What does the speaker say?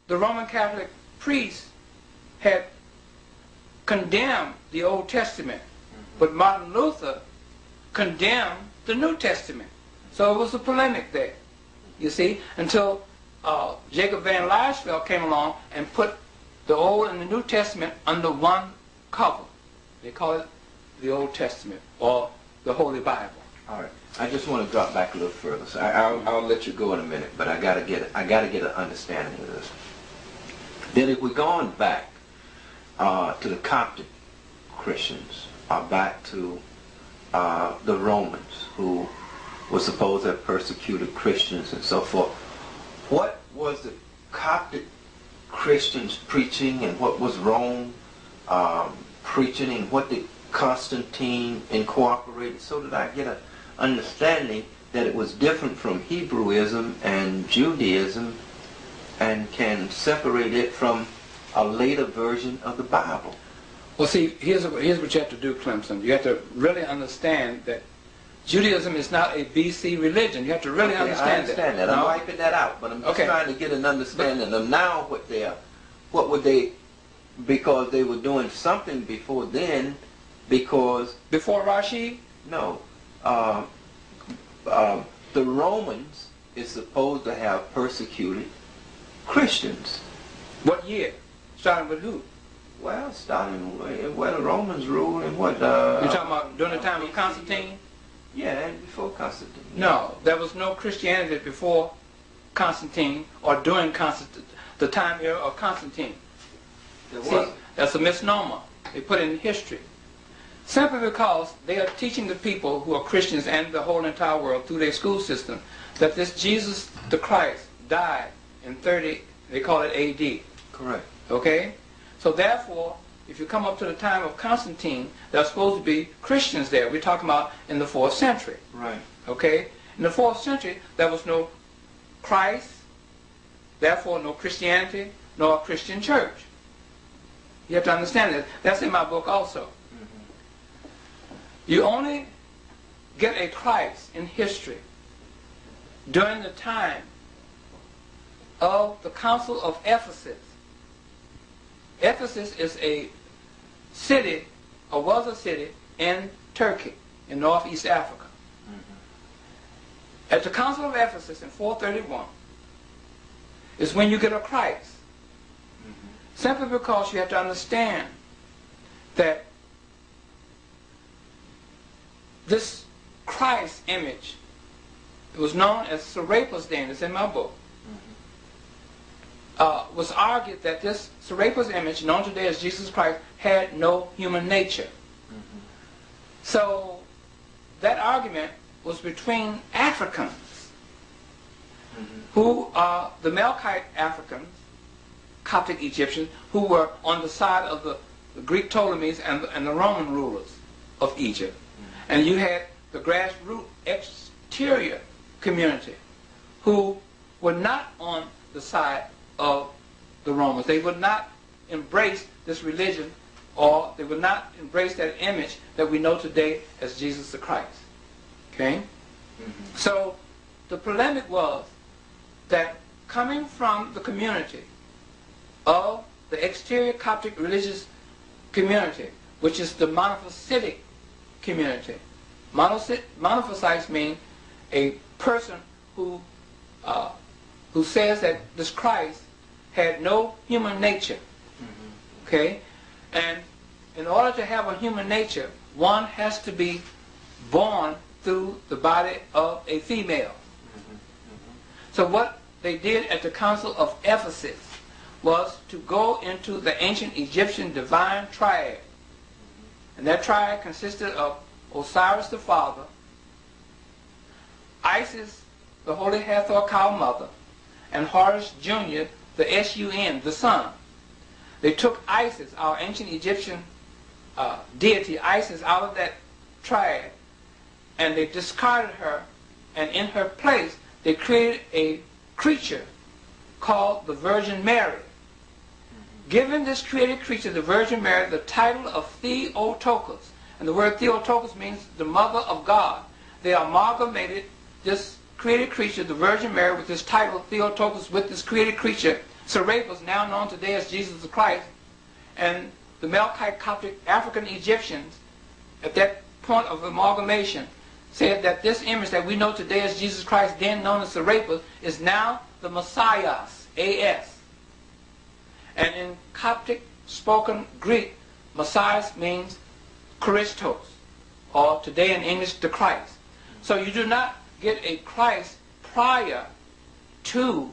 the Roman Catholic priests had condemned the Old Testament, but Martin Luther condemned the New Testament. So it was a polemic there, you see, until Jacob Van Laersfeld came along and put the Old and the New Testament under one cover. They call it the Old Testament, or the Holy Bible. All right. I just want to drop back a little further. So I'll let you go in a minute, but I gotta get an understanding of this. Then if we're going back to the Coptic Christians, or back to the Romans, who were supposed to have persecuted Christians and so forth, what was the Coptic Christians preaching, and what was Rome preaching, and what did Constantine incorporated, so that I get an understanding that it was different from Hebrewism and Judaism, and can separate it from a later version of the Bible. Well, see, here's what you have to do, Clemson. You have to really understand that Judaism is not a BC religion. You have to really understand that. I understand that. I'm wiping that out, but I'm just trying to get an understanding of now what would they, because they were doing something before then, because... Before Rashi? No. The Romans is supposed to have persecuted Christians. What year? Starting with who? Well, starting where the Romans ruled and what... You're talking about during the time of Constantine? Yeah, and before Constantine. No, there was no Christianity before Constantine or during the time era of Constantine. See, that's a misnomer. They put it in history. Simply because they are teaching the people who are Christians and the whole entire world through their school system that this Jesus the Christ died in 30, they call it AD. Correct. Okay? So therefore, if you come up to the time of Constantine, there's supposed to be Christians there. We're talking about in the 4th century. Right. Okay? In the 4th century, there was no Christ, therefore no Christianity, nor a Christian church. You have to understand that. That's in my book also. You only get a Christ in history during the time of the Council of Ephesus. Ephesus is a city, or was a city, in Turkey, in northeast Africa. At the Council of Ephesus in 431 is when you get a Christ. Simply because you have to understand that this Christ image, it was known as Serapis then, it's in my book, was argued that this Serapis image, known today as Jesus Christ, had no human nature. So that argument was between Africans, who are the Melkite Africans, Coptic Egyptians, who were on the side of the Greek Ptolemies and the Roman rulers of Egypt. And you had the grassroots exterior community who were not on the side of the Romans. They would not embrace this religion, or they would not embrace that image that we know today as Jesus the Christ. Okay? So the polemic was that coming from the community of the exterior Coptic religious community, which is the monophysitic community. Monophysites mean a person who says that this Christ had no human nature. Okay? And in order to have a human nature, one has to be born through the body of a female. So what they did at the Council of Ephesus was to go into the ancient Egyptian divine triad. And that triad consisted of Osiris the father, Isis, the Holy Hathor cow mother, and Horus Jr., the Sun, the son. They took Isis, our ancient Egyptian deity, Isis, out of that triad, and they discarded her, and in her place they created a creature called the Virgin Mary. Giving this created creature, the Virgin Mary, the title of Theotokos. And the word Theotokos means the mother of God. They amalgamated this created creature, the Virgin Mary, with this title Theotokos, with this created creature, Serapis, now known today as Jesus the Christ, and the Melkite Coptic African Egyptians, at that point of amalgamation, said that this image that we know today as Jesus Christ, then known as Serapis, is now the Messiah, A-S. And in Coptic spoken Greek, Messiah means Christos, or today in English, the Christ. So you do not get a Christ prior to